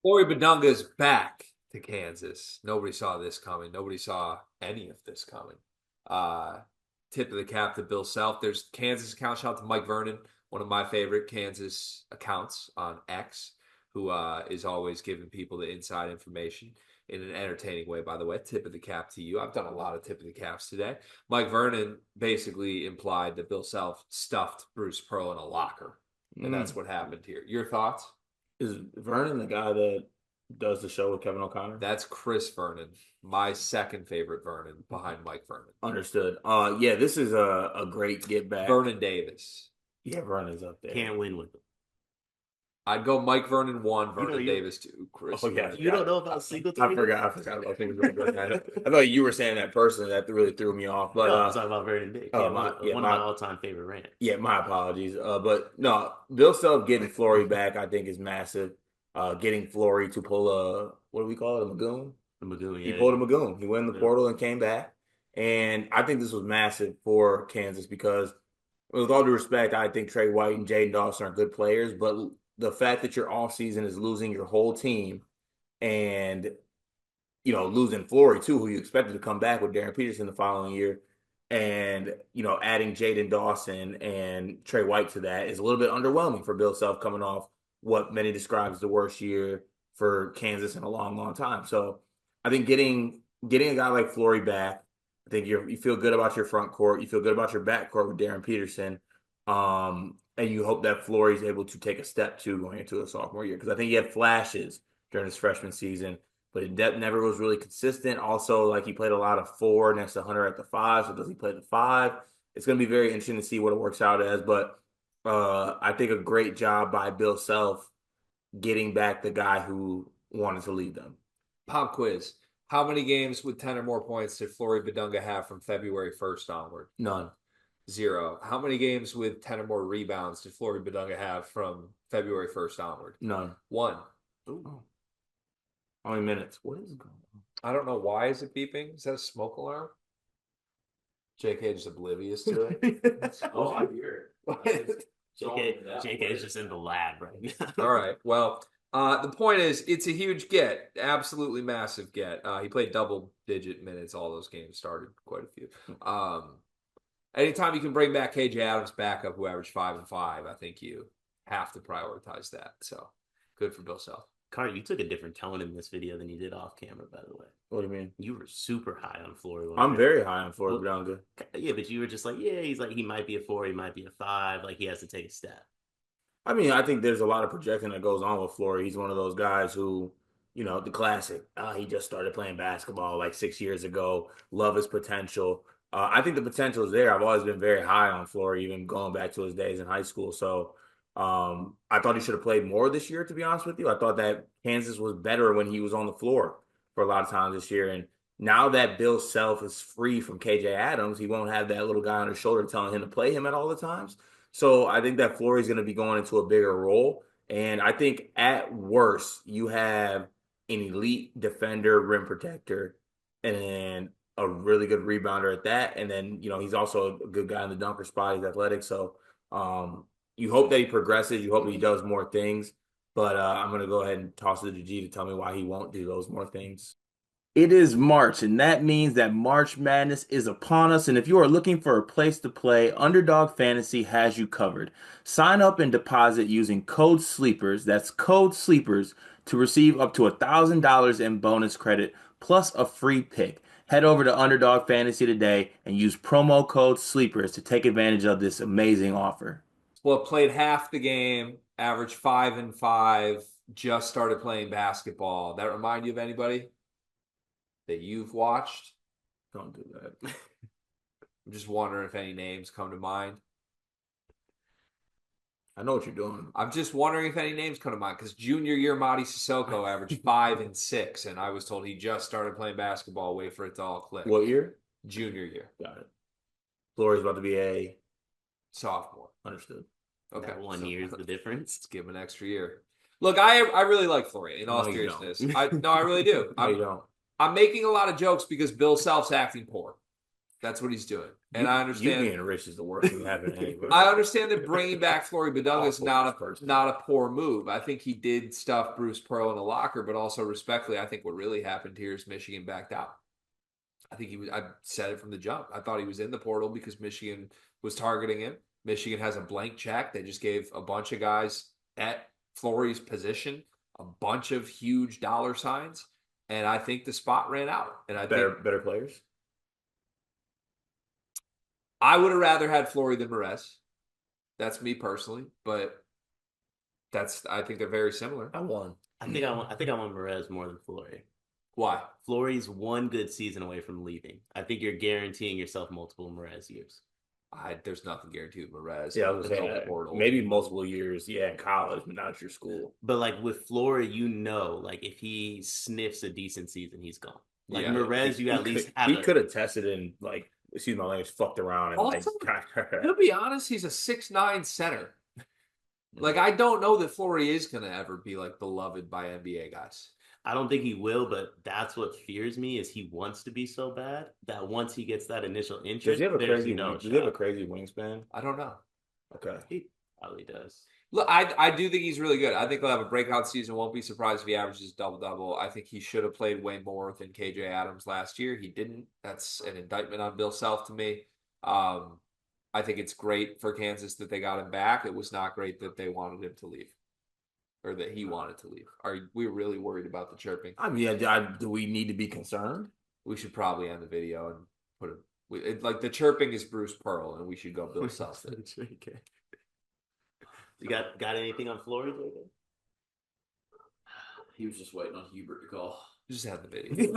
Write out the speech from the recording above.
Flory Bidunga is back to Kansas. Nobody saw this coming. Nobody saw any of this coming. Uh, Tip of the cap to Bill Self. There's Kansas account. Shout out to Mike Vernon, one of my favorite Kansas accounts on X, who is always giving people the inside information in an entertaining way, by the way. Tip of the cap to you. I've done a lot of tip of the caps today. Mike Vernon basically implied that Bill Self stuffed Bruce Pearl in a locker, and that's what happened here. Your thoughts? Is Vernon the guy that does the show with Kevin O'Connor? That's Chris Vernon, my second favorite Vernon behind Mike Vernon. Understood. Yeah, this is a great get back. Vernon Davis. Yeah, Vernon's up there. Can't win with him. I'd go Mike Vernon 1, Vernon Davis 2, Chris. Oh, yeah. You don't know about Singletary? I forgot about things like that. I thought you were saying that personally. That really threw me off. But no, I'm talking about Vernon Davis. One of my all-time favorite rants. Yeah, my apologies. But no, Bill Self getting Flory back, I think, is massive. Getting Flory to pull what do we call it, a Magoon? The Magoon, yeah. He pulled a Magoon. He went in the portal and came back. And I think this was massive for Kansas because, with all due respect, I think Trey White and Jaden Dawson are good players, but the fact that your offseason is losing your whole team and, losing Flory, too, who you expected to come back with Darren Peterson the following year, and, adding Jaden Dawson and Trey White to that is a little bit underwhelming for Bill Self coming off what many describe as the worst year for Kansas in a long, long time. So I think getting a guy like Flory back, I think you feel good about your front court. You feel good about your back court with Darren Peterson. And you hope that Flory is able to take a step two going into a sophomore year. Because I think he had flashes during his freshman season, but his depth never was really consistent. Also, he played a lot of 4 next to Hunter at the 5. So does he play the 5? It's going to be very interesting to see what it works out as. But I think a great job by Bill Self getting back the guy who wanted to lead them. Pop quiz. How many games with 10 or more points did Flory Bidunga have from February 1st onward? None. 0. How many games with 10 or more rebounds did Flory Bidunga have from February 1st onward? None. 1. Ooh. How many minutes? What is going on? I don't know. Why is it beeping? Is that a smoke alarm? JK just oblivious to it. Oh, I hear it. JK is just in the lab right now. All right. Well, the point is, it's a huge get. Absolutely massive get. He played double-digit minutes. All those games started quite a few. Anytime you can bring back KJ Adams backup, who averaged 5 and 5, I think you have to prioritize that. So good for Bill Self. Carter, you took a different tone in this video than you did off camera, by the way. What do you mean? You were super high on Flory. I'm very high on Flory Bidunga. Yeah, but you were just like, yeah, he's like, he might be a 4, he might be a 5. Like, he has to take a step. I mean, I think there's a lot of projection that goes on with Flory. He's one of those guys who, the classic, he just started playing basketball 6 years ago, love his potential. I think the potential is there. I've always been very high on Flory, even going back to his days in high school. So I thought he should have played more this year, to be honest with you. I thought that Kansas was better when he was on the floor for a lot of times this year. And now that Bill Self is free from KJ Adams, he won't have that little guy on his shoulder telling him to play him at all the times. So I think that Flory is going to be going into a bigger role. And I think at worst, you have an elite defender, rim protector, and a really good rebounder at that. And then, he's also a good guy in the dunker spot. He's athletic. So you hope that he progresses. You hope he does more things. But I'm going to go ahead and toss it to G to tell me why he won't do those more things. It is March, and that means that March Madness is upon us. And if you are looking for a place to play, Underdog Fantasy has you covered. Sign up and deposit using code SLEEPERS, that's code SLEEPERS, to receive up to $1,000 in bonus credit plus a free pick. Head over to Underdog Fantasy today and use promo code SLEEPERS to take advantage of this amazing offer. Well, played half the game, averaged 5 and 5, just started playing basketball. That remind you of anybody that you've watched? Don't do that. I'm just wondering if any names come to mind. I know what you're doing. I'm just wondering if any names come to mind because junior year Madi Sissoko averaged 5 and 6, and I was told he just started playing basketball. Wait for it to all click. What year? Junior year. Got it. Flory's about to be a sophomore. Understood. Okay. That 1 year is the difference. Let's give him an extra year. Look, I really like Flory, in all seriousness. I really do. No, you don't. I'm making a lot of jokes because Bill Self's acting poor. That's what he's doing. And I You understand being rich is the worst thing happening to anybody. I understand that bringing back Flory Bidunga is Awful not a poor move. I think he did stuff Bruce Pearl in a locker, but also respectfully, I think what really happened here is Michigan backed out. I think he was. I said it from the jump. I thought he was in the portal because Michigan was targeting him. Michigan has a blank check. They just gave a bunch of guys at Flory's position a bunch of huge dollar signs, and I think the spot ran out. And I think better players. I would have rather had Flory than Merez. That's me personally, but I think they're very similar. I won. I think I want Merez more than Flory. Why? Flory's one good season away from leaving. I think you're guaranteeing yourself multiple Merez years. There's nothing guaranteed with Merez. Yeah, I was saying maybe multiple years. Yeah, in college, but not your school. But like with Flory, like if he sniffs a decent season, he's gone. Like Merez, you at least have. He could have tested and like, excuse my language, fucked around and also, to be honest, he's a 6'9" center. Like I don't know that Flory is gonna ever be like beloved by NBA guys. I don't think he will, but that's what fears me is he wants to be so bad that once he gets that initial interest, does he have a crazy wingspan? I don't know. Okay. He probably does. Look, I do think he's really good. I think he'll have a breakout season. Won't be surprised if he averages double-double. I think he should have played way more than KJ Adams last year. He didn't. That's an indictment on Bill Self to me. I think it's great for Kansas that they got him back. It was not great that they wanted him to leave. Or that he wanted to leave. Are we really worried about the chirping? I mean, do we need to be concerned? We should probably end the video and put it. Like the chirping is Bruce Pearl, and we should go Bill Self. You got anything on Flory, David? He was just waiting on Hubert to call. Just have the video.